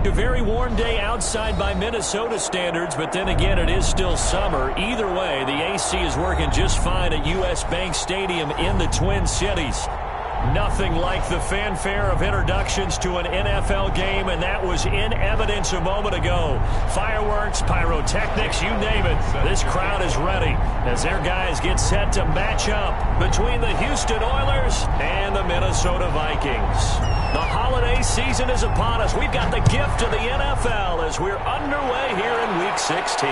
A very warm day outside by Minnesota standards, but then again, it is still summer. Either way, the AC is working just fine at U.S. Bank Stadium in the Twin Cities. Nothing like the fanfare of introductions to an NFL game, and that was in evidence a moment ago. Fireworks, pyrotechnics, you name it. This crowd is ready as their guys get set to match up between the Houston Oilers and the Minnesota Vikings. The holiday season is upon us. We've got the gift of the NFL as we're underway here in Week 16.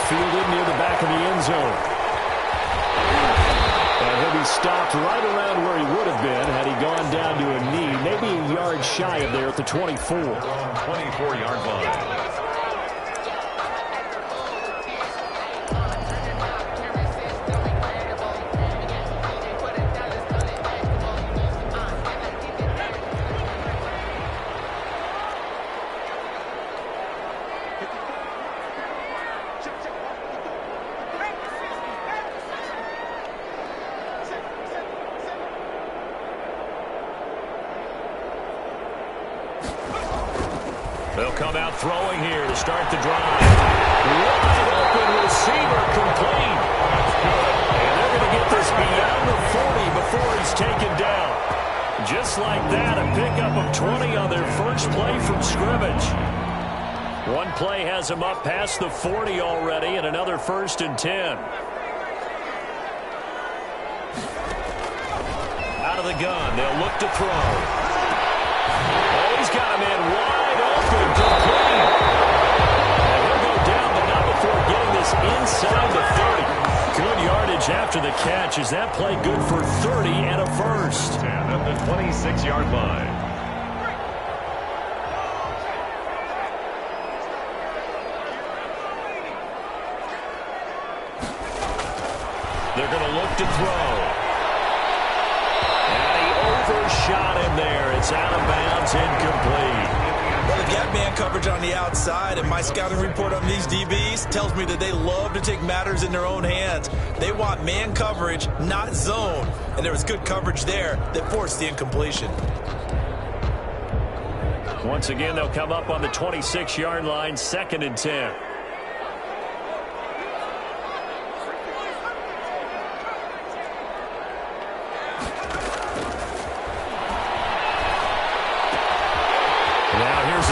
Fielded near the back of the end zone. And he'll be stopped right around where he would have been had he gone down to a knee, maybe a yard shy of there at the 24. 24-yard line. They'll come out throwing here to start the drive. Wide open receiver complete. And they're going to get this beyond the 40 before he's taken down. Just like that, a pickup of 20 on their first play from scrimmage. One play has him up past the 40 already, and another 1st and 10. Out of the gun, they'll look to throw. Oh, he's got a man wide open, complete. And he'll go down, but not before getting this inside the 30. Good yardage after the catch. Is that play good for 30 and a first? And at the 26-yard line. They're going to look to throw. And he overshot him there. It's out of bounds, incomplete. Well, they've got man coverage on the outside, and my scouting report on these DBs tells me that they love to take matters in their own hands. They want man coverage, not zone. And there was good coverage there that forced the incompletion. Once again, they'll come up on the 26-yard line, 2nd and 10.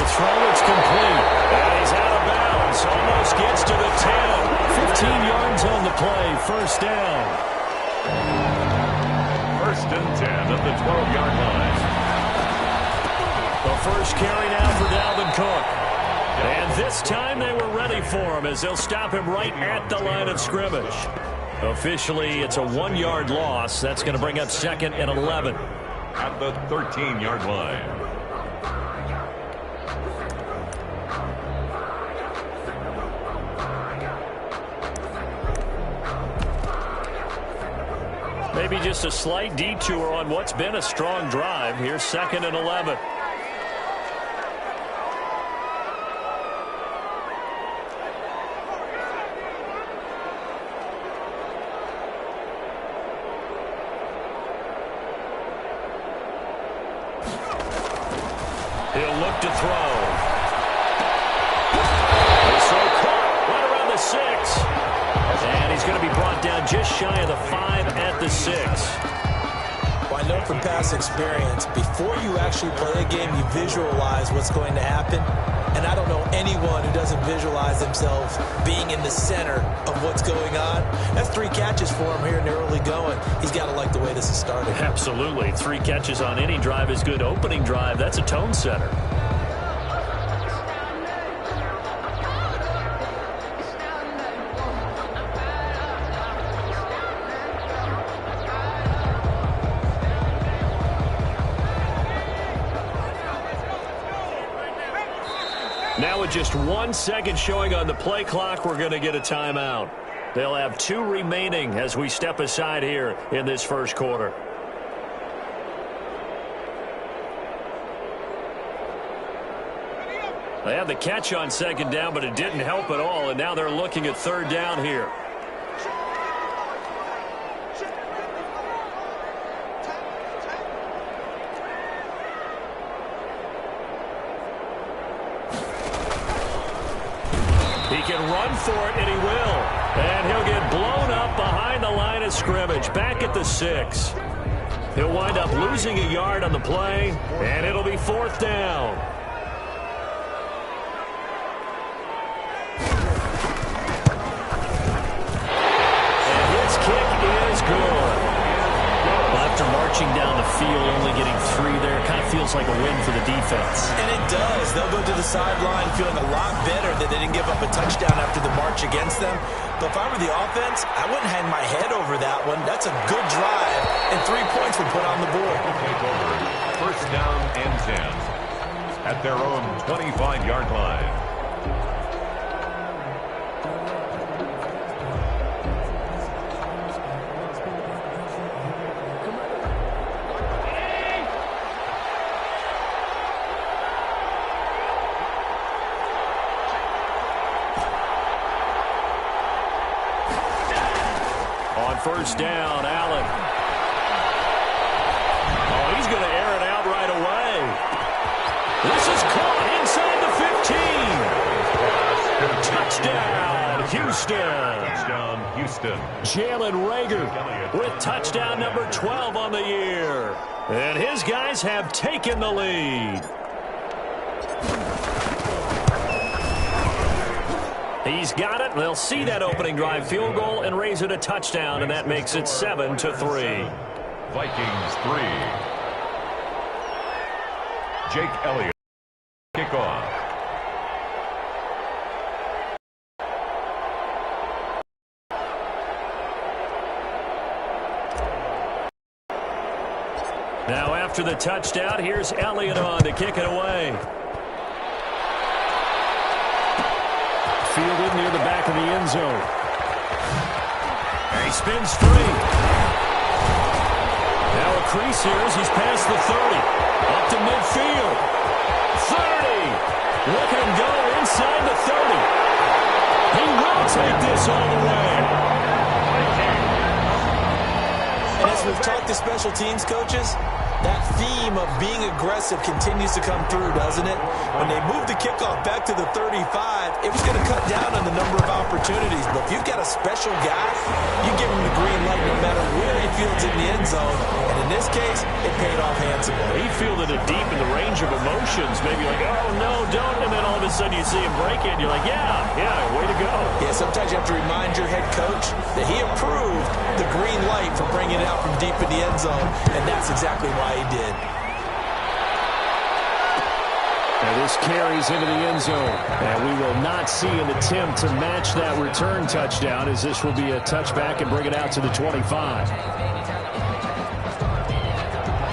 Throw, it's complete. And he's out of bounds. Almost gets to the 10. 15 yards on the play. 1st down. 1st and 10 at the 12-yard line. The first carry now for Dalvin Cook. And this time they were ready for him as they'll stop him right at the line of scrimmage. Officially, it's a 1-yard loss. That's going to bring up 2nd and 11. At the 13-yard line. Maybe just a slight detour on what's been a strong drive. Here's 2nd and 11. He'll look to throw. This throw caught right around the 6. And he's going to be brought down just shy of the 5 at the 6. Well, I know from past experience, before you actually play a game, you visualize what's going to happen. And I don't know anyone who doesn't visualize themselves being in the center of what's going on. That's 3 catches for him here in the early going. He's got to like the way this is starting. Absolutely. 3 catches on any drive is good. Opening drive, that's a tone setter. Now with just 1 second showing on the play clock, we're going to get a timeout. They'll have 2 remaining as we step aside here in this first quarter. They had the catch on 2nd down, but it didn't help at all, and now they're looking at 3rd down here. can run for it, and he will. And he'll get blown up behind the line of scrimmage, back at the 6. He'll wind up losing a yard on the play, and it'll be 4th down. And his kick is good. Well, after marching down the field, only getting 3 there, kind of feels like a win for the defense. And it does. They'll go to the sideline feeling a lot better that they didn't give up a touchdown after the march against them. But if I were the offense, I wouldn't hang my head over that one. That's a good drive, and 3 points were put on the board. Take over. 1st down and 10 at their own 25-yard line. On 1st down, Allen. Oh, he's going to air it out right away. This is caught inside the 15. Touchdown, Houston. Touchdown, Houston. Jalen Reagor with touchdown number 12 on the year. And his guys have taken the lead. He's got it. They'll see that opening drive field goal and raise it a touchdown, and that makes it 7-3. Vikings 3. Jake Elliott. Kickoff. Now after the touchdown, here's Elliott on to kick it away. Fielded near the back of the end zone. And he spins free. Now a crease here as he's past the 30. Up to midfield. 30. Look at him go inside the 30. He will take this all the way. And as we've talked to special teams coaches, that theme of being aggressive continues to come through, doesn't it? When they moved the kickoff back to the 35, it was going to cut down on the number of opportunities. But if you've got a special guy, you give him the green light no matter where he fields in the end zone. And in this case, it paid off handsomely. He fielded it deep in the range of emotions. Maybe like, oh, no, don't. And then all of a sudden you see him break it. And you're like, yeah, way to go. Yeah, sometimes you have to remind your head coach that he approved the green light for bringing it out from deep in the end zone. And that's exactly why he did. And this carries into the end zone. And we will not see an attempt to match that return touchdown, as this will be a touchback and bring it out to the 25.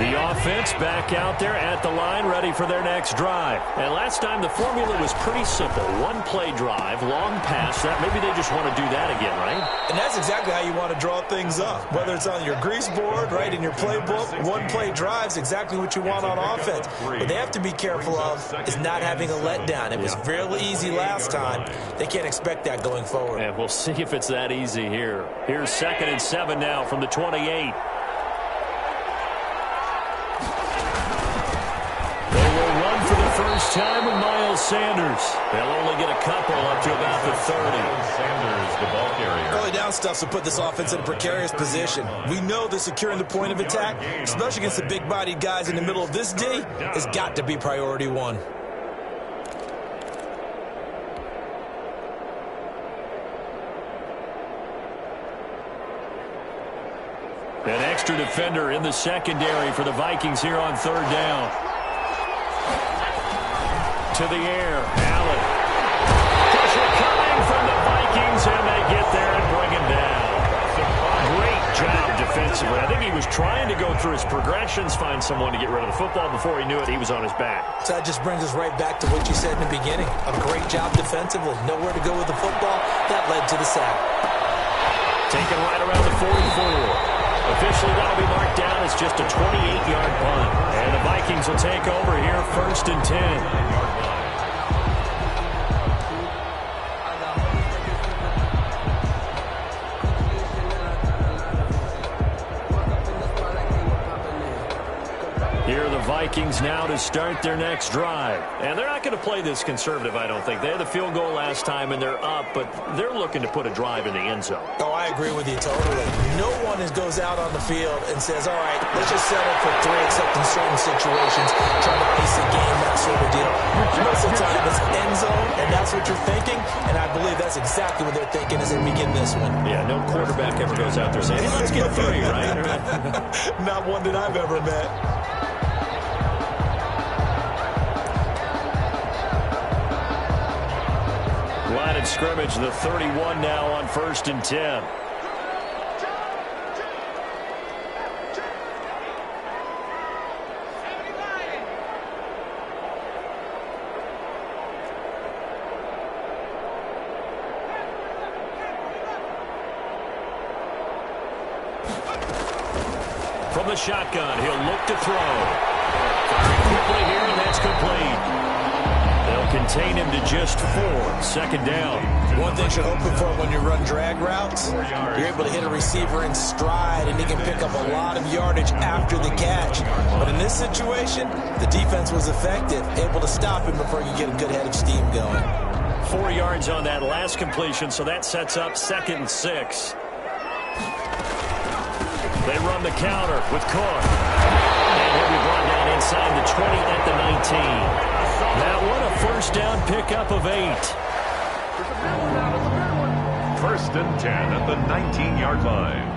The offense back out there at the line, ready for their next drive. And last time the formula was pretty simple. One play drive, long pass. That maybe they just want to do that again, right? And that's exactly how you want to draw things up. Whether it's on your grease board, right, in your playbook, one play drive is exactly what you want on offense. What they have to be careful of is not having a letdown. It was fairly easy last time. They can't expect that going forward. And we'll see if it's that easy here. Here's 2nd and 7 now from the 28. First time with Miles Sanders. They'll only get a couple up to about the 30. Sanders, the ball carrier. Early down stuff to put this offense in a precarious position. We know that securing the point of attack, especially against the big-bodied guys in the middle of this D, has got to be priority one. An extra defender in the secondary for the Vikings here on 3rd down. To the air, Allen. Pressure coming from the Vikings, and they get there and bring him down. Great job defensively. I think he was trying to go through his progressions, find someone to get rid of the football. Before he knew it, he was on his back. So that just brings us right back to what you said in the beginning. A great job defensively. Nowhere to go with the football. That led to the sack. Taken right around the 44. Officially, that'll be marked down as just a 28-yard punt. And the Vikings will take over here 1st and 10. Here are the Vikings now to start their next drive. And they're not going to play this conservative, I don't think. They had the field goal last time, and they're up, but they're looking to put a drive in the end zone. Oh, I agree with you totally. No one goes out on the field and says, all right, let's just settle for 3, except in certain situations, try to ice the game, that sort of deal. Most of the time, it's end zone, and that's what you're thinking, and I believe that's exactly what they're thinking as they begin this one. Yeah, no quarterback ever goes out there saying, hey, let's get 3, right? Not one that I've ever met. Line of scrimmage, the 31 now on 1st and 10. From the shotgun, he'll look to throw. Firing quickly here, and that's complete. They'll contain him to just 4. 2nd down. One thing you're hoping for when you run drag routes, you're able to hit a receiver in stride, and he can pick up a lot of yardage after the catch. But in this situation, the defense was effective, able to stop him before you get a good head of steam going. 4 yards on that last completion, so that sets up 2nd and 6. They run the counter with Cook. And he'll be brought down inside the 20 at the 19. That one a 1st down pickup of 8. 1st and 10 at the 19-yard line.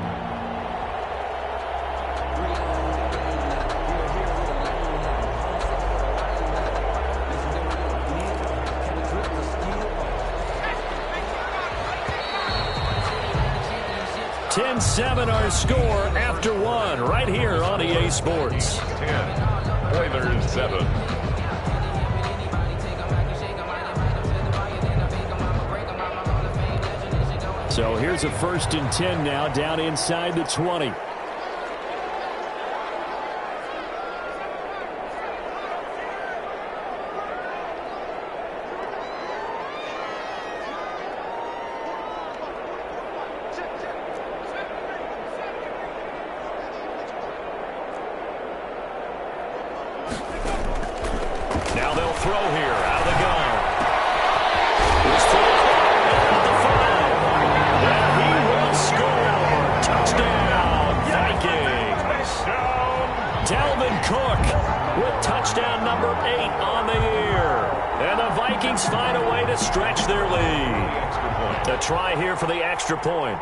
Seven our score after 1 right here on EA Sports. 10, Oilers 7. So here's a 1st and 10 now down inside the 20. Find a way to stretch their lead. A try here for the extra point.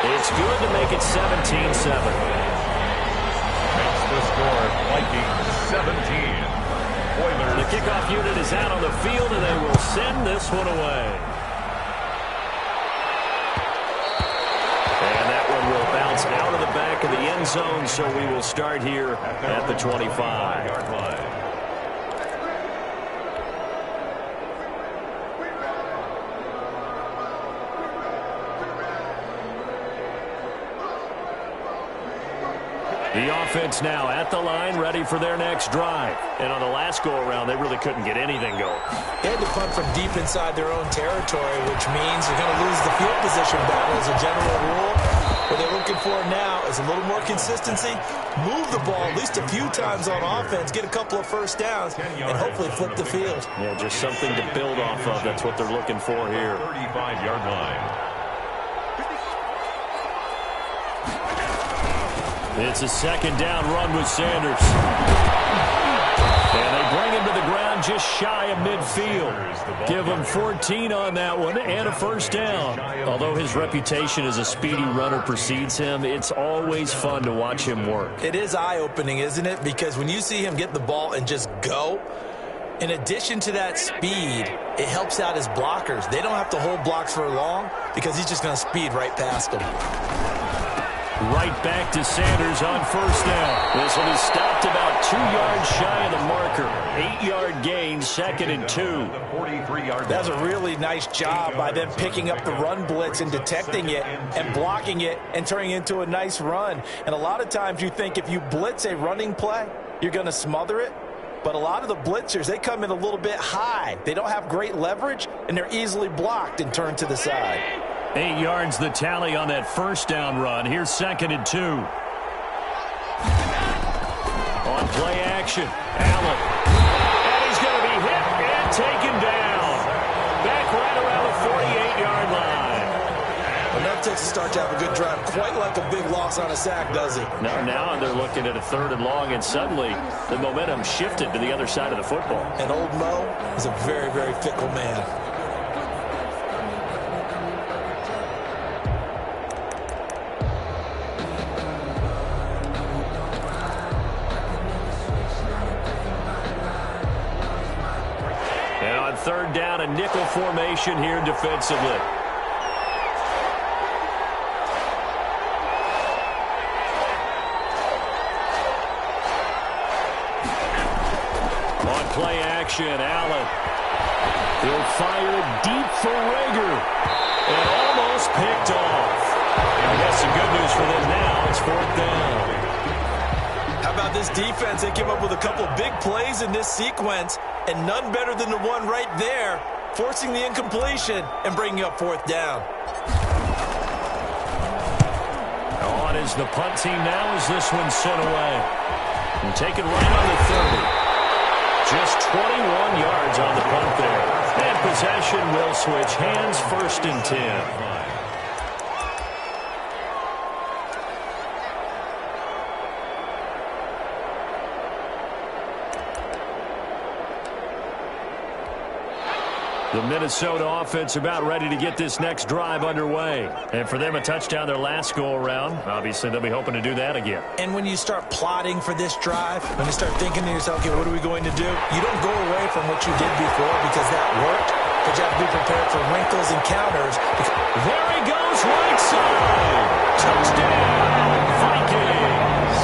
It's good to make it 17-7. Makes the score Vikings 17. Oilers. The kickoff unit is out on the field, and they will send this one away. And that one will bounce out of the back of the end zone, so we will start here at the 25-yard line. The offense now at the line, ready for their next drive. And on the last go-around, they really couldn't get anything going. They had to punt from deep inside their own territory, which means you're going to lose the field position battle as a general rule. What they're looking for now is a little more consistency, move the ball at least a few times on offense, get a couple of 1st downs, and hopefully flip the field. Yeah, just something to build off of. That's what they're looking for here. 35-yard line. It's a 2nd down run with Sanders. And they bring him to the ground just shy of midfield. Give him 14 on that one and a 1st down. Although his reputation as a speedy runner precedes him, it's always fun to watch him work. It is eye-opening, isn't it? Because when you see him get the ball and just go, in addition to that speed, it helps out his blockers. They don't have to hold blocks for long because he's just going to speed right past them. Right back to Sanders on 1st down. This one is stopped about 2 yards shy of the marker. 8-yard gain, 2nd and 2. That's a really nice job by them picking up the run blitz and detecting it and blocking it and turning it into a nice run. And a lot of times you think if you blitz a running play, you're going to smother it. But a lot of the blitzers, they come in a little bit high. They don't have great leverage, and they're easily blocked and turned to the side. 8 yards the tally on that 1st down run. Here's 2nd and 2. play action. Allen. And he's going to be hit and taken down. Back right around the 48-yard line. Enough takes to start to have a good drive. Quite like a big loss on a sack, does it? Now they're looking at a 3rd and long, and suddenly the momentum shifted to the other side of the football. And old Mo is a very, very fickle man. And on 3rd down, a nickel formation here defensively. On play action, Allen. He'll fire deep for Rager. And almost picked off. And I guess the good news for them now, it's 4th down. How about this defense? They came up with a couple big plays in this sequence, and none better than the one right there, forcing the incompletion and bringing up 4th down. On is the punt team now as this one's sent away. And taken right on the 30. Just 21 yards on the punt there. And possession will switch hands, 1st and 10. The Minnesota offense about ready to get this next drive underway. And for them, a touchdown their last go-around. Obviously, they'll be hoping to do that again. And when you start plotting for this drive, when you start thinking to yourself, okay, what are we going to do? You don't go away from what you did before because that worked, but you have to be prepared for wrinkles and counters. There he goes, right side. Touchdown, Vikings.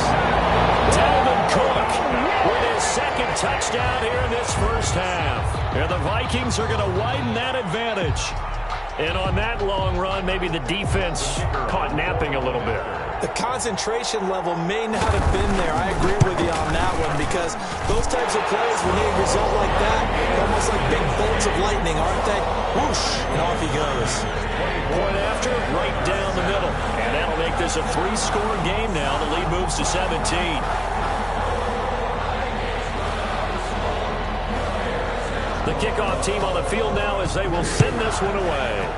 Dalvin Cook with his 2nd touchdown here in this first half. And the Vikings are going to widen that advantage. And on that long run, maybe the defense caught napping a little bit. The concentration level may not have been there. I agree with you on that one because those types of plays, when they result like that, they're almost like big bolts of lightning, aren't they? Whoosh, and off he goes. Point after, right down the middle. And that'll make this a 3-score game now. The lead moves to 17. The kickoff team on the field now as they will send this one away.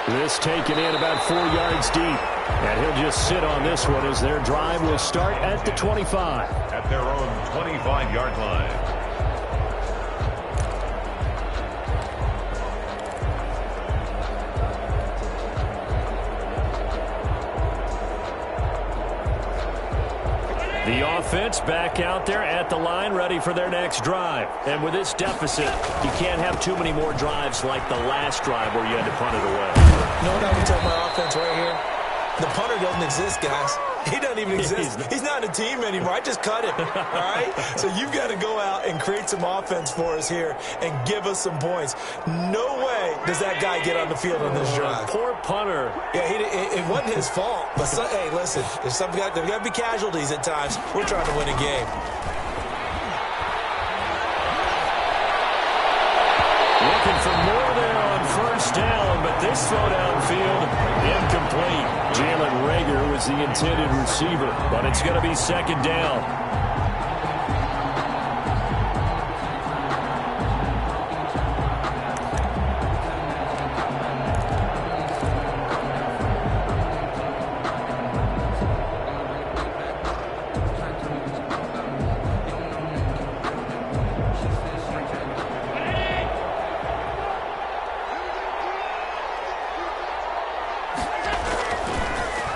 This taken in about 4 yards deep. And he'll just sit on this one as their drive will start at the 25. At their own 25-yard line. The offense back out there at the line, ready for their next drive. And with this deficit, you can't have too many more drives like the last drive where you had to punt it away. You know what I would tell my offense right here? The punter doesn't exist, guys. He doesn't even exist. He's not a team anymore. I just cut him, all right? So you've got to go out and create some offense for us here and give us some points. No way does that guy get on the field on this drive. Poor punter. Yeah, it wasn't his fault. But, hey, listen, there's got to be casualties at times. We're trying to win a game. Looking for more there on 1st down, but this throw downfield, incomplete. Jalen Rager was the intended receiver, but it's going to be 2nd down.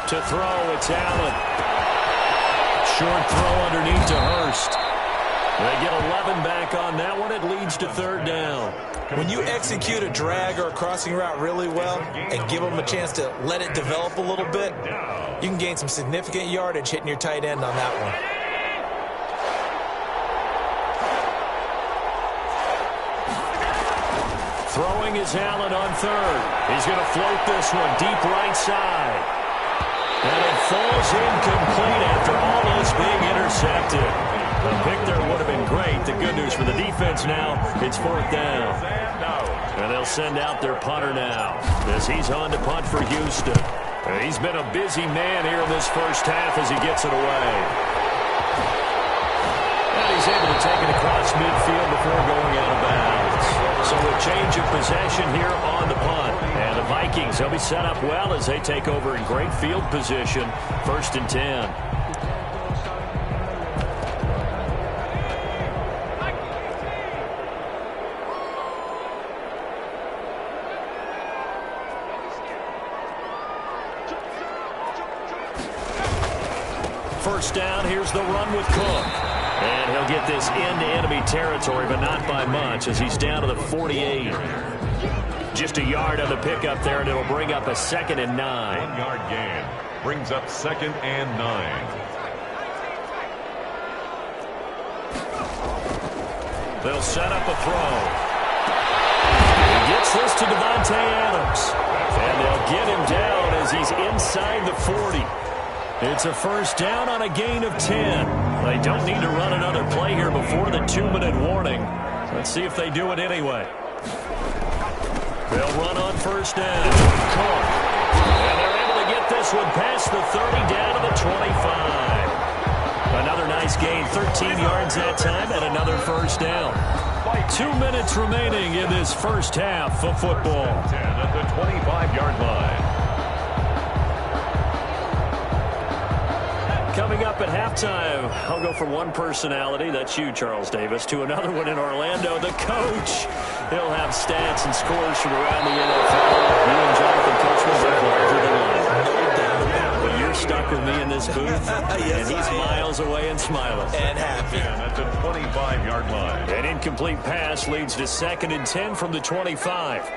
To throw, it's Allen. Short throw underneath to Hurst. They get 11 back on that one. It leads to 3rd down. When you execute a drag or a crossing route really well and give them a chance to let it develop a little bit, you can gain some significant yardage hitting your tight end on that one. Throwing is Allen on 3rd. He's going to float this one deep right side. And it falls incomplete after almost being intercepted. The pick there would have been great. The good news for the defense now, it's 4th down. And they'll send out their punter now as he's on to punt for Houston. He's been a busy man here in this first half as he gets it away. And he's able to take it across midfield before going out of bounds. So a change of possession here on the punt. And the Vikings, they'll be set up well as they take over in great field position. 1st and 10. First down, here's the run with Cook. And he'll get this into enemy territory, but not by much as he's down to the 48. Just a yard on the pickup there, and it'll bring up a 2nd and 9. 1-yard gain brings up 2nd and 9. They'll set up a throw. He gets this to Devontae Adams. And they'll get him down as he's inside the 40. It's a first down on a gain of 10. They don't need to run another play here before the 2-minute warning. Let's see if they do it anyway. They'll run on first down. Cook. And they're able to get this one past the 30 down to the 25. Another nice gain, 13 yards that time, and another first down. 2 minutes remaining in this first half of football. 10 at the 25-yard line. Coming up at halftime, I'll go from one personality, that's you, Charles Davis, to another one in Orlando, the coach. He'll have stats and scores from around the NFL. You and Jonathan Coachman are larger than life. No doubt about it. But you're stuck with me in this booth, Yes, and he's miles away and smiling. And happy. 10 at the 25-yard line. An incomplete pass leads to 2nd and 10 from the 25.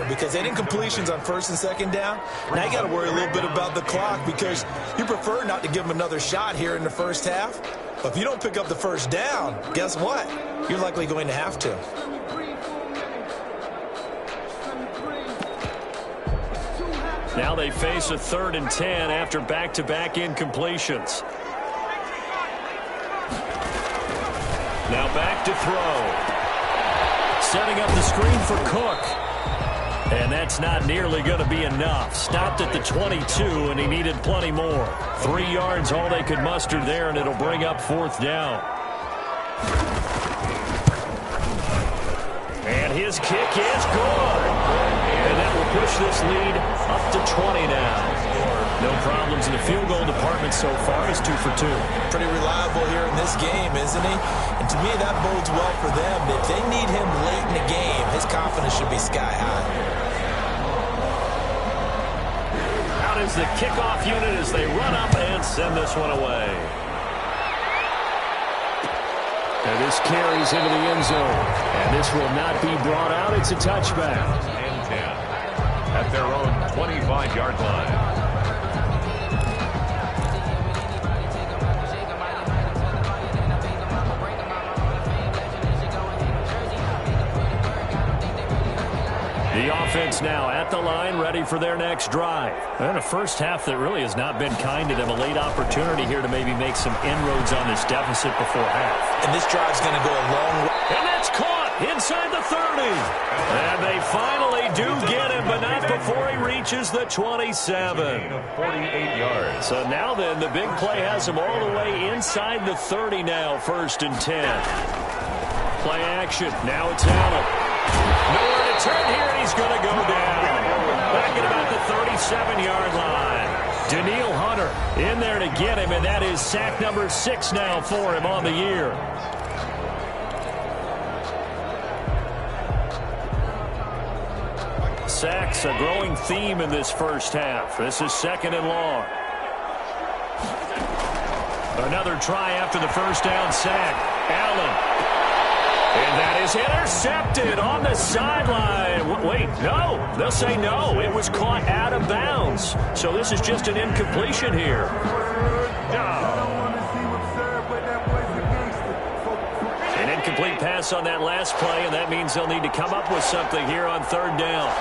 Because they didn't completions on 1st and 2nd down. Now you got to worry a little bit about the clock because you prefer not to give them another shot here in the first half. But if you don't pick up the first down, guess what? You're likely going to have to. Now they face a 3rd and 10 after back-to-back incompletions. Now back to throw. Setting up the screen for Cook. And that's not nearly going to be enough. Stopped at the 22, and he needed plenty more. 3 yards, all they could muster there, and it'll bring up 4th down. And his kick is good. And that will push this lead up to 20 now. No problems in the field goal department so far. It's 2 for 2. Pretty reliable here in this game, isn't he? And to me, that bodes well for them. If they need him late in the game, his confidence should be sky high. Out is the kickoff unit as they run up and send this one away. And this carries into the end zone. And this will not be brought out. It's a touchback. And 10 at their own 25-yard line. The offense now at the line, ready for their next drive. And a first half that really has not been kind to them. A late opportunity here to maybe make some inroads on this deficit before half. And this drive's going to go a long way. And that's caught inside the 30. And they finally do get him, but not before he reaches the 27. 48 yards. So now then, the big play has him all the way inside the 30 now, 1st and 10. Play action. Now it's Allen. Nowhere to turn here, and he's going to go down. Back at about the 37-yard line. Daniil Hunter in there to get him, and that is sack number 6 now for him on the year. Sacks, a growing theme in this first half. This is 2nd and long. Another try after the first down sack. Allen. And that is intercepted on the sideline. Wait, no. They'll say no. It was caught out of bounds. So this is just an incompletion here. An incomplete pass on that last play, and that means they'll need to come up with something here on 3rd down.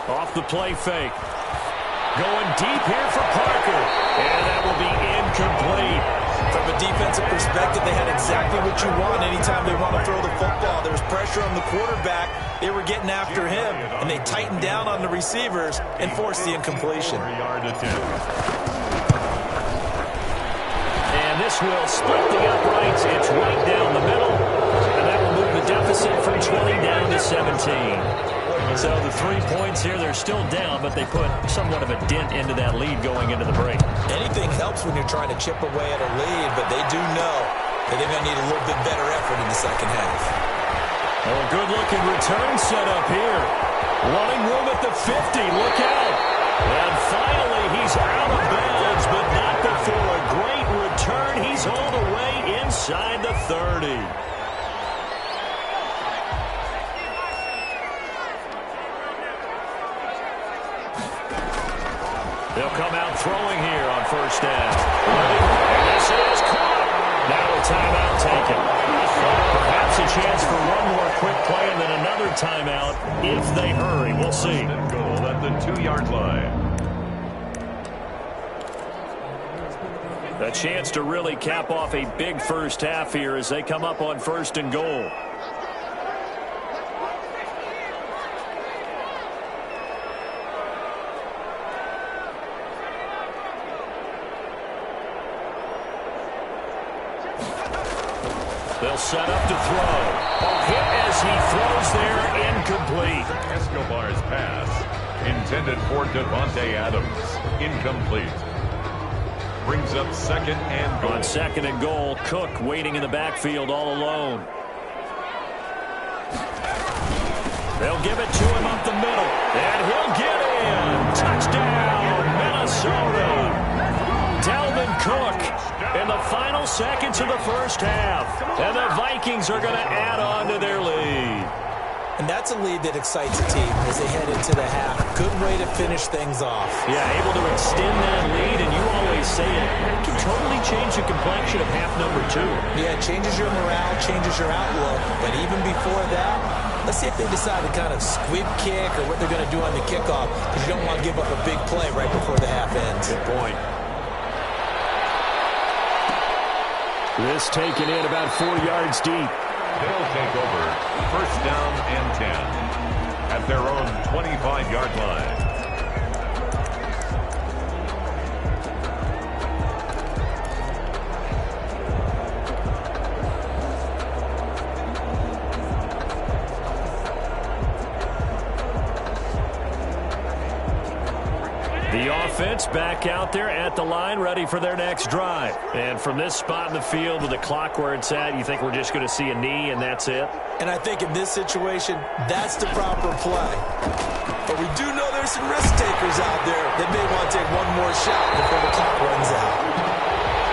Off the play fake. Going deep here for Parker. And that will be incomplete. From a defensive perspective, they had exactly what you want anytime they want to throw the football. There was pressure on the quarterback. They were getting after him, and they tightened down on the receivers and forced the incompletion. And this will split the uprights. It's right down the middle. And that will move the deficit from 20 down to 17. So the 3 points here, they're still down, but they put somewhat of a dent into that lead going into the break. Anything helps when you're trying to chip away at a lead, but they do know that they're going to need a little bit better effort in the second half. Oh, a good-looking return set up here. Running room at the 50. Look out. And finally, he's out of bounds, but not before a great return. He's all the way inside the 30. They'll come out throwing here on first down. And this is caught. Now a timeout taken. Perhaps a chance for one more quick play and then another timeout if they hurry. We'll see. Goal at the 2-yard line. A chance to really cap off a big first half here as they come up on first and goal. They'll set up to throw. A hit as he throws there, incomplete. Escobar's pass, intended for Devontae Adams, incomplete. Brings up second and goal. On second and goal, Cook waiting in the backfield all alone. They'll give it to him up the middle, and he'll get in. Touchdown, Minnesota. Dalvin Cook in the final seconds of the first half. And the Vikings are going to add on to their lead. And that's a lead that excites a team as they head into the half. Good way to finish things off. Yeah, able to extend that lead, and you always say it can totally change the complexion of half number 2. Yeah, it changes your morale, changes your outlook. But even before that, let's see if they decide to kind of squib kick or what they're going to do on the kickoff, because you don't want to give up a big play right before the half ends. Good point. This taken in about 4 yards deep. They'll take over first down and 10 at their own 25-yard line. The offense back out there at the line, ready for their next drive. And from this spot in the field with the clock where it's at, you think we're just going to see a knee and that's it? And I think in this situation, that's the proper play. But we do know there's some risk takers out there that may want to take one more shot before the clock runs out.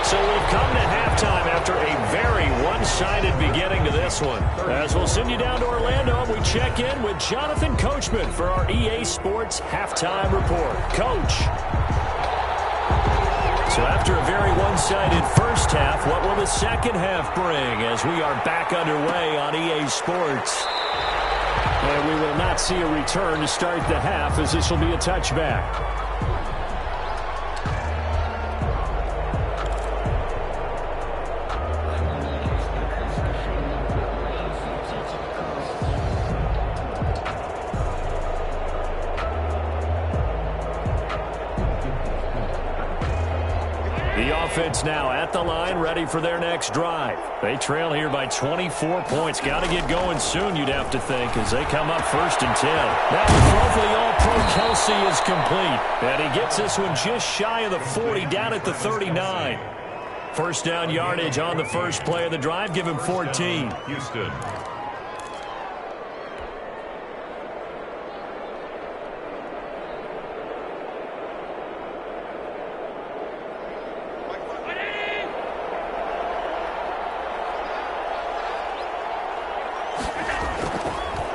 So we've come to halftime after a very one-sided beginning to this one. As we'll send you down to Orlando, we check in with Jonathan Coachman for our EA Sports Halftime Report. Coach. So after a very one-sided first half, what will the second half bring as we are back underway on EA Sports? And we will not see a return to start the half as this will be a touchback. Offense now at the line, ready for their next drive. They trail here by 24 points. Got to get going soon, you'd have to think, as they come up first and 10. Now the throw for the All-Pro Kelsey is complete. And he gets this one just shy of the 40, down at the 39. First down yardage on the first play of the drive. Give him 14. Houston.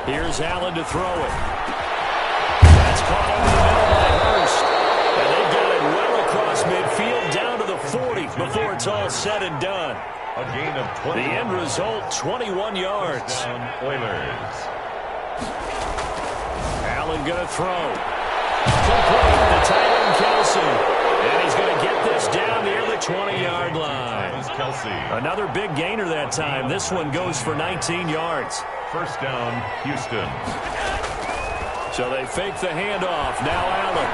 Here's Allen to throw it. That's caught over the middle by Hurst. And they've got it well across midfield down to the 40 before it's all said and done. A gain of 20. The end result, 21 yards. Oilers. Allen Allen going to throw. Complete. The tight end, Kelsey. And he's going to get this down near the 20-yard line. Another big gainer that time. This one goes for 19 yards. First down, Houston. So they fake the handoff. Now Allen.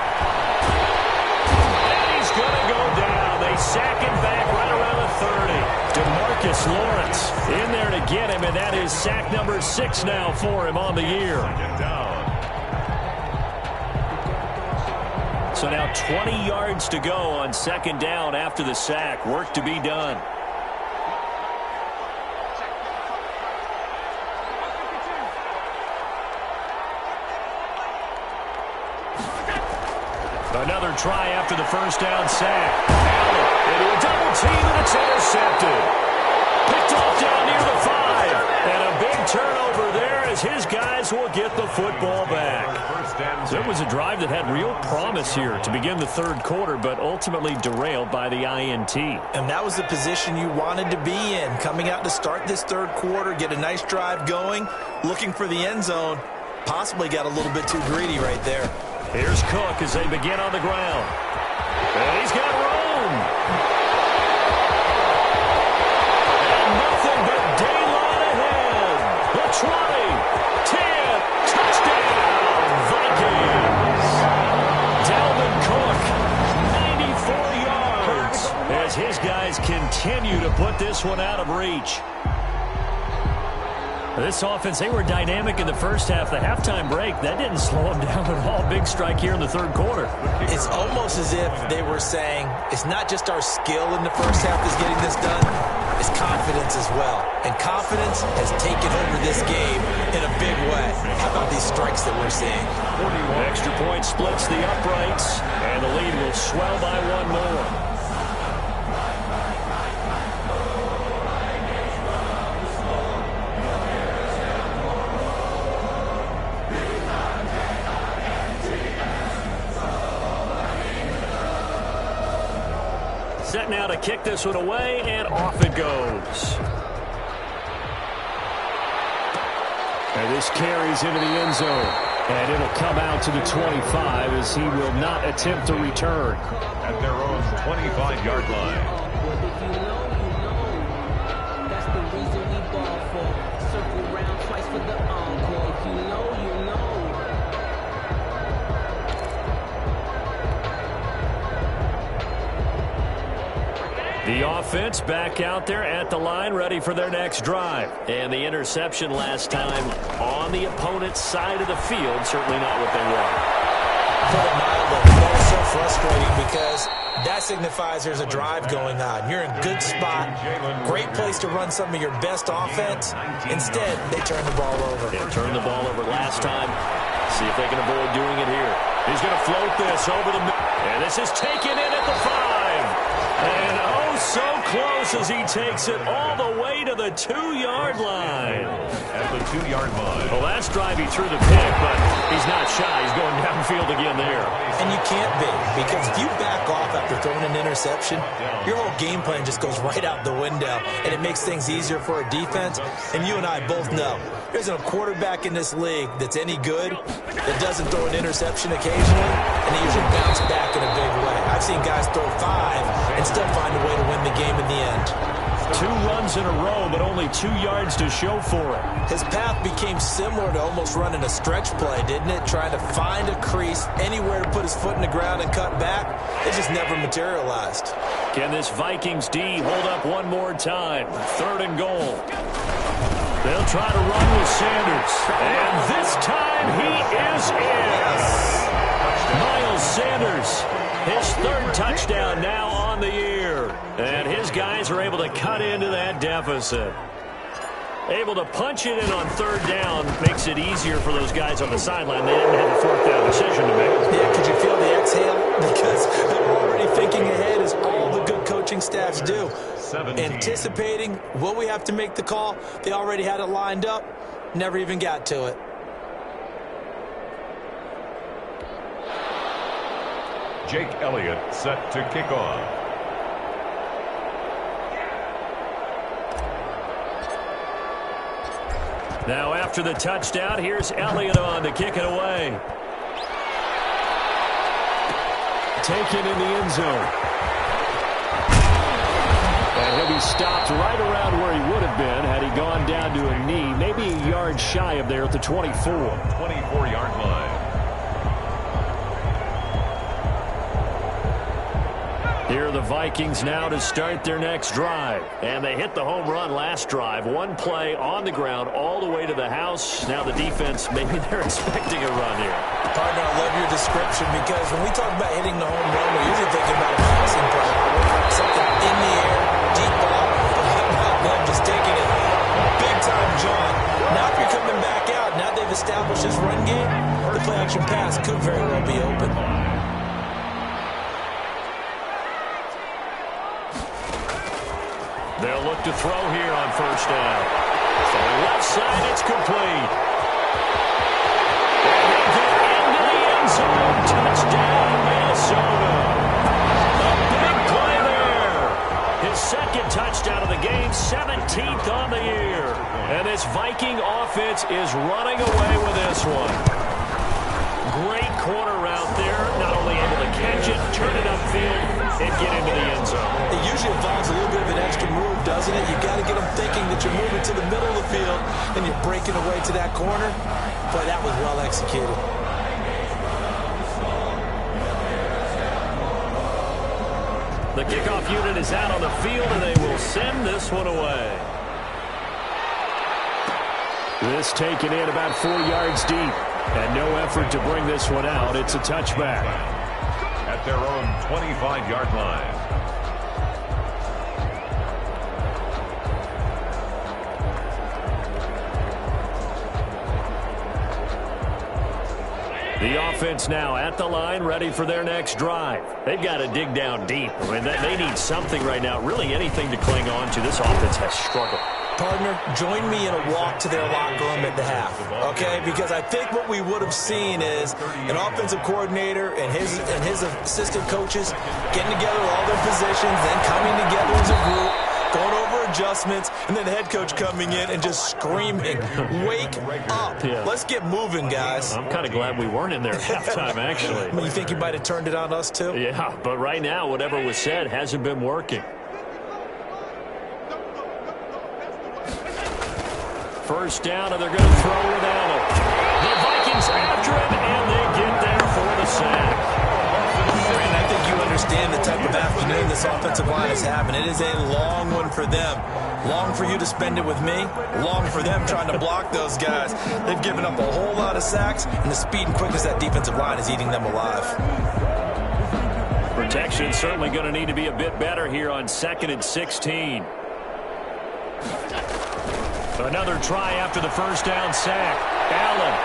And he's going to go down. They sack him back right around the 30. DeMarcus Lawrence in there to get him, and that is sack number 6 now for him on the year. Second down. So now 20 yards to go on second down after the sack. Work to be done. Another try after the first down sack. Allen into a double team, and it's intercepted. Picked off down near the 5. And a big turnover there as his guys will get the football back. So it was a drive that had real promise here to begin the third quarter, but ultimately derailed by the INT. And that was the position you wanted to be in. Coming out to start this third quarter, get a nice drive going, looking for the end zone. Possibly got a little bit too greedy right there. Here's Cook as they begin on the ground. And he's got room. And nothing but daylight ahead. The 20, 10, touchdown, Vikings. Dalvin Cook, 94 yards, as his guys continue to put this one out of reach. This offense, they were dynamic in the first half. The halftime break, that didn't slow them down at all. Big strike here in the third quarter. It's almost as if they were saying, it's not just our skill in the first half that's getting this done, it's confidence as well. And confidence has taken over this game in a big way. How about these strikes that we're seeing? Extra point splits the uprights, and the lead will swell by one more. Set now to kick this one away, and off it goes. And this carries into the end zone. And it'll come out to the 25 as he will not attempt to return. At their own 25-yard line. If you know, that's the reason we ball for. Circle round twice for the encore. If you know, you know. The offense back out there at the line, ready for their next drive. And the interception last time on the opponent's side of the field, certainly not what they want. Put it mildly, that is so frustrating because that signifies there's a drive going on. You're in good spot, great place to run some of your best offense. Instead, they turn the ball over. They turned the ball over last time. See if they can avoid doing it here. He's going to float this over the middle. And this is taken in at the 5. And oh, so close as he takes it all the way to the 2-yard line. At the 2-yard line. Well, last drive he threw the pick, but he's not shy. He's going downfield again there. And you can't be, because if you back off after throwing an interception, your whole game plan just goes right out the window, and it makes things easier for a defense. And you and I both know there's a quarterback in this league that's any good that doesn't throw an interception occasionally, and they usually bounce back in a big way. I've seen guys throw 5 and still find a way to win the game in the end. 2 runs in a row, but only 2 yards to show for it. His path became similar to almost running a stretch play, didn't it? Trying to find a crease, anywhere to put his foot in the ground and cut back. It just never materialized. Can this Vikings D hold up one more time? 3rd and goal. They'll try to run with Sanders. And this time he is in. Miles Sanders, his 3rd touchdown now on the year. And his guys are able to cut into that deficit. Able to punch it in on 3rd down makes it easier for those guys on the sideline. They didn't have a 4th down decision to make. Yeah, could you feel the exhale? Because they're already thinking ahead, as all the good coaching staffs do. 17. Anticipating, will we have to make the call? They already had it lined up. Never even got to it. Jake Elliott set to kick off. Now after the touchdown, here's Elliott on to kick it away. taken in the end zone. And he'll be stopped right around where he would have been had he gone down to a knee, maybe a yard shy of there at the 24. 24-yard line. Here are the Vikings now to start their next drive. And they hit the home run last drive. One play on the ground all the way to the house. Now the defense, maybe they're expecting a run here. Partner, I love your description because when we talk about hitting the home run, we're usually thinking about a passing play. Something in the air, deep ball, but how about them just taking it big time, John? Now if you're coming back out, now they've established this run game, the play-action pass could very well be open. They'll look to throw here on first down. So left side, it's complete. And they get into the end zone. Touchdown, Minnesota. A big play there. His second touchdown of the game, 17th on the year. And this Viking offense is running away with this one. Great corner route there. Not only able to catch it, turn it upfield, and get into the end zone. It usually involves a little bit of an extra move, doesn't it? You've got to get them thinking that you're moving to the middle of the field and you're breaking away to that corner. Boy, that was well executed. The kickoff unit is out on the field, and they will send this one away. This taken in about 4 yards deep, and no effort to bring this one out. It's a touchback. At their own 25-yard line. The offense now at the line, ready for their next drive. They've got to dig down deep. I mean, they need something right now, really anything to cling on to. This offense has struggled. Partner, join me in a walk to their locker room at the half, okay? Because I think what we would have seen is an offensive coordinator and his assistant coaches getting together with all their positions, then coming together as a group, going over adjustments, and then the head coach coming in and just screaming, wake up. Yeah. Let's get moving, guys. I'm kind of glad we weren't in there at halftime, actually. I mean, you think you might have turned it on us, too? Yeah, but right now, whatever was said hasn't been working. First down, and they're going to throw without it. The Vikings after him, and they get there for the sack. Brandon, I think you understand the type of afternoon this offensive line is having. It is a long one for them. Long for you to spend it with me. Long for them trying to block those guys. They've given up a whole lot of sacks, and the speed and quickness of that defensive line is eating them alive. Protection certainly going to need to be a bit better here on 2nd and 16. Another try after the first down sack. Allen.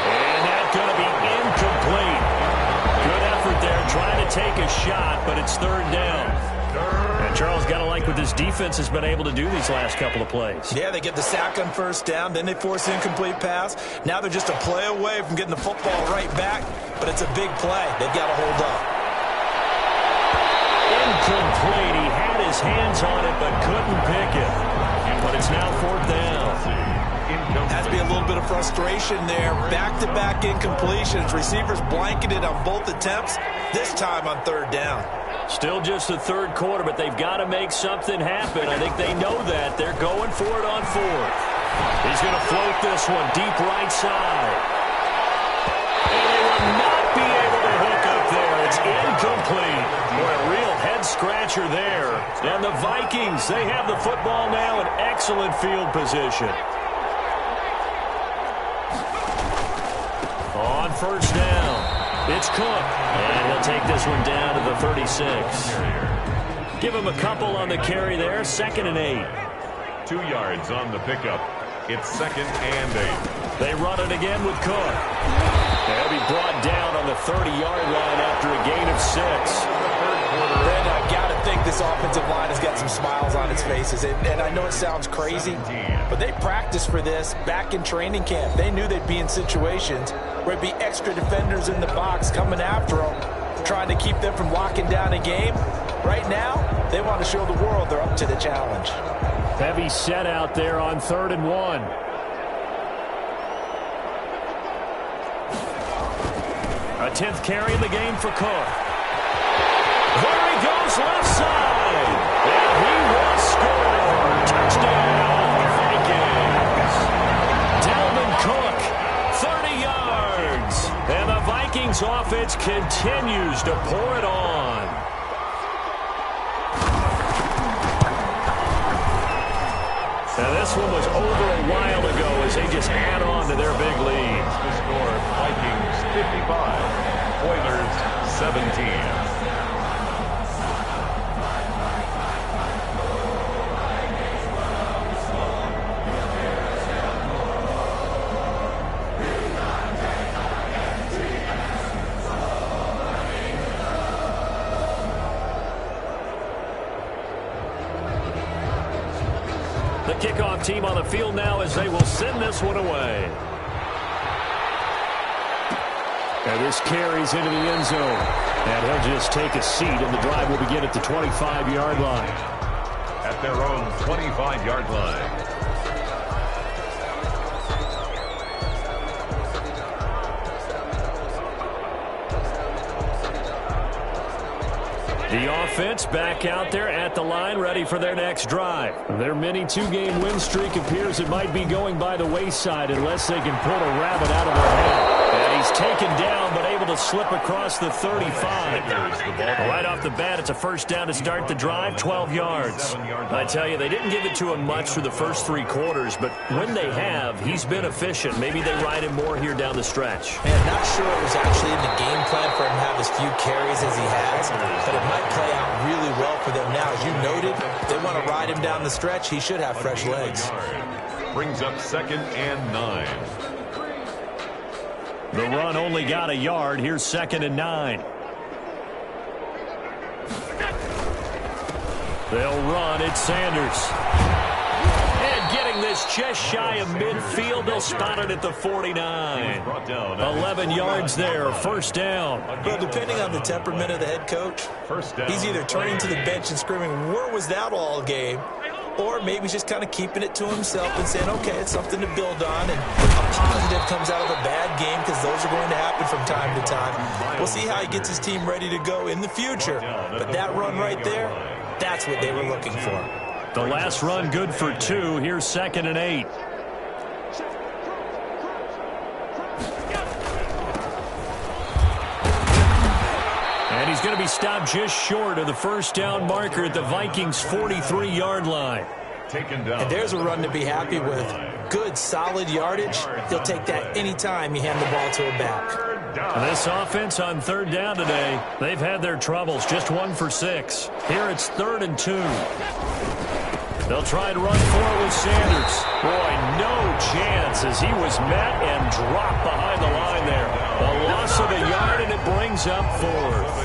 And that's going to be incomplete. Good effort there trying to take a shot, but it's third down. And Charles, got to like what this defense has been able to do these last couple of plays. Yeah, they get the sack on first down, then they force an incomplete pass. Now they're just a play away from getting the football right back, but it's a big play. They've got to hold up. Incomplete. He had his hands on it, but couldn't pick it. But it's now fourth down. Has to be a little bit of frustration there. Back-to-back incompletions. Receivers blanketed on both attempts, this time on third down. Still just the third quarter, but they've got to make something happen. I think they know that. They're going for it on fourth. He's going to float this one deep right side. And they will not be able to hook up there. It's incomplete. Boy, a real head-scratcher there. And the Vikings, they have the football now in excellent field position. On first down, it's Cook. And he'll take this one down to the 36. Give him a couple on the carry there. 2nd and 8. 2 yards on the pickup. It's 2nd and 8. They run it again with Cook. They'll be brought down on the 30-yard line after a gain of 6. Then I got to think this offensive line has got some smiles on its faces. And I know it sounds crazy, but they practiced for this back in training camp. They knew they'd be in situations where it'd be extra defenders in the box coming after them, trying to keep them from locking down a game. Right now, they want to show the world they're up to the challenge. Heavy set out there on 3rd and 1. A 10th carry in the game for Cook. There he goes left side. And he will score. Touchdown, Vikings. Dalvin Cook, 30 yards. And the Vikings offense continues to pour it on. Now this one was over a while ago as they just add on to their big lead. The score, Vikings 55, Oilers 17. The kickoff team on the field now as they will send this one away. And this carries into the end zone. And he'll just take a seat, and the drive will begin at the 25-yard line. At their own 25-yard line. The offense back out there at the line, ready for their next drive. Their mini two-game win streak appears it might be going by the wayside unless they can pull a rabbit out of their hat. And he's taken down, but able to slip across the 35. Right off the bat, it's a first down to start the drive, 12 yards. I tell you, they didn't give it to him much through the first 3 quarters, but when they have, he's been efficient. Maybe they ride him more here down the stretch. Man, not sure it was actually in the game plan for him to have as few carries as he has, but it might play out really well for them now. As you noted, if they want to ride him down the stretch, he should have fresh legs. Brings up 2nd and 9. The run only got a yard. Here's 2nd and 9. They'll run. It's Sanders. And getting this just shy of midfield. They'll spot it at the 49. 11 yards there. First down. Well, depending on the temperament of the head coach, he's either turning to the bench and screaming, "Where was that all game?" Or maybe he's just kind of keeping it to himself and saying, okay, it's something to build on, and a positive comes out of a bad game because those are going to happen from time to time. We'll see how he gets his team ready to go in the future. But that run right there, that's what they were looking for. The last run good for 2. Here's 2nd and 8. And he's going to be stopped just short of the first down marker at the Vikings' 43-yard line. And there's a run to be happy with. Good, solid yardage. He'll take that anytime you hand the ball to a back. This offense on 3rd down today, they've had their troubles. Just 1 for 6. Here it's 3rd and 2. They'll try and run forward with Sanders. Boy, no chance as he was met and dropped behind the line there. A loss of a yard, and it brings up 4th.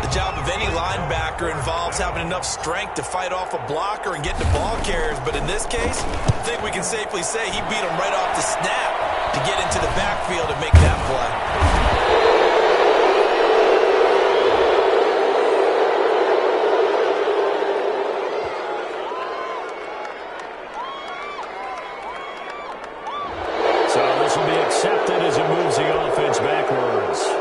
The job of any linebacker involves having enough strength to fight off a blocker and get to ball carriers. But in this case, I think we can safely say he beat him right off the snap to get into the backfield and make that play. So this will be accepted as it moves the offense backwards.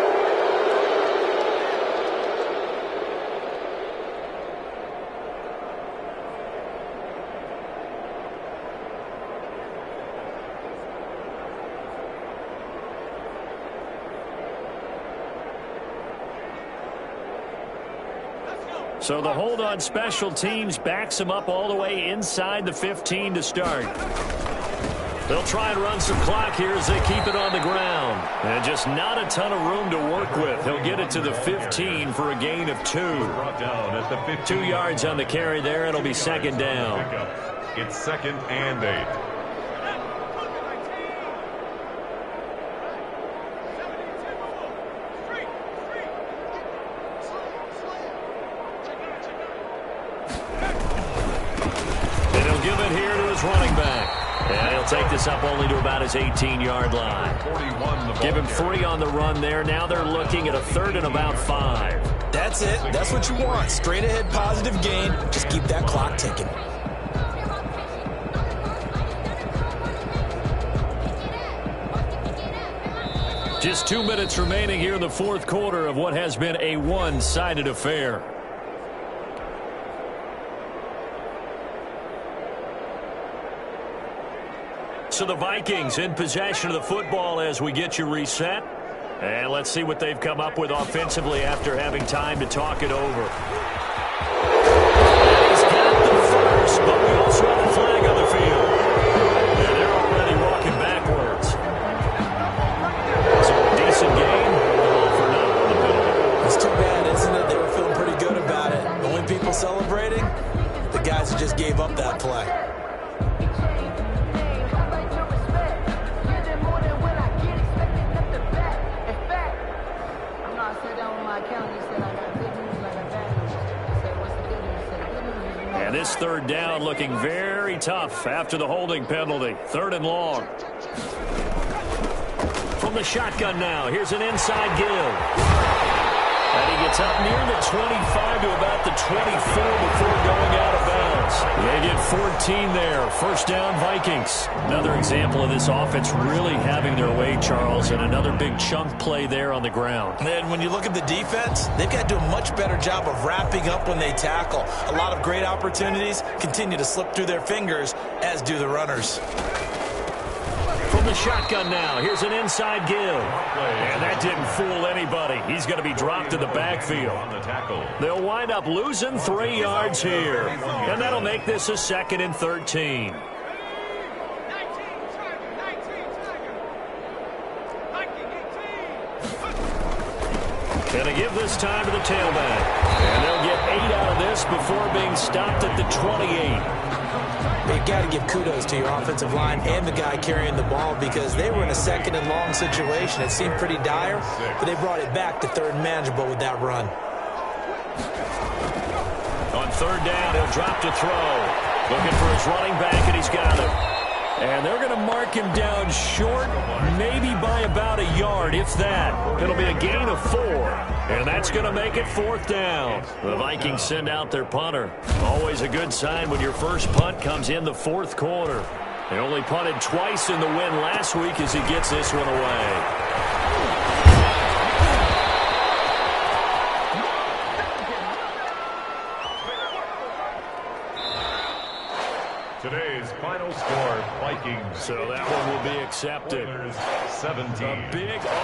So the hold on special teams backs him up all the way inside the 15 to start. They'll try and run some clock here as they keep it on the ground. And just not a ton of room to work with. He'll get it to the 15 for a gain of 2. 2 yards on the carry there. It'll be 2nd down. It's 2nd and 8. And he'll give it here to his running back. And he'll take this up only to about his 18-yard line. Give him 3 on the run there. Now they're looking at a 3rd and about 5. That's it. That's what you want. Straight ahead positive gain. Just keep that clock ticking. Just 2 minutes remaining here in the fourth quarter of what has been a one-sided affair. So the Vikings in possession of the football as we get you reset. And let's see what they've come up with offensively after having time to talk it over. He's got the first, but we also have a flag on the field. And they're already walking backwards. So a decent game, all for nothing on the penalty. It's too bad, isn't it? They were feeling pretty good about it. The only people celebrating, the guys who just gave up that play. And this third down looking very tough after the holding penalty. 3rd and long. From the shotgun now, here's an inside give. And he gets up near the 25 to about the 24 before going out of bounds. They get 14 there. First down, Vikings. Another example of this offense really having their way, Charles, and another big chunk play there on the ground. And then when you look at the defense, they've got to do a much better job of wrapping up when they tackle. A lot of great opportunities continue to slip through their fingers, as do the runners. From the shotgun now, here's an inside give. And that didn't fool anybody. He's going to be dropped in the backfield. They'll wind up losing 3 yards here. And that'll make this a 2nd and 13. And they give this time to the tailback. And they'll get 8 out of this before being stopped at the 28. You've got to give kudos to your offensive line and the guy carrying the ball because they were in a 2nd and long situation. It seemed pretty dire, but they brought it back to 3rd and manageable with that run. On 3rd down, he'll drop to throw. Looking for his running back, and he's got it. And they're going to mark him down short, maybe by about a yard, if that. It'll be a gain of 4. And that's going to make it 4th down. The Vikings send out their punter. Always a good sign when your first punt comes in the 4th quarter. They only punted twice in the win last week as he gets this one away. Today's final score, Vikings. So that one will be accepted. 17. A big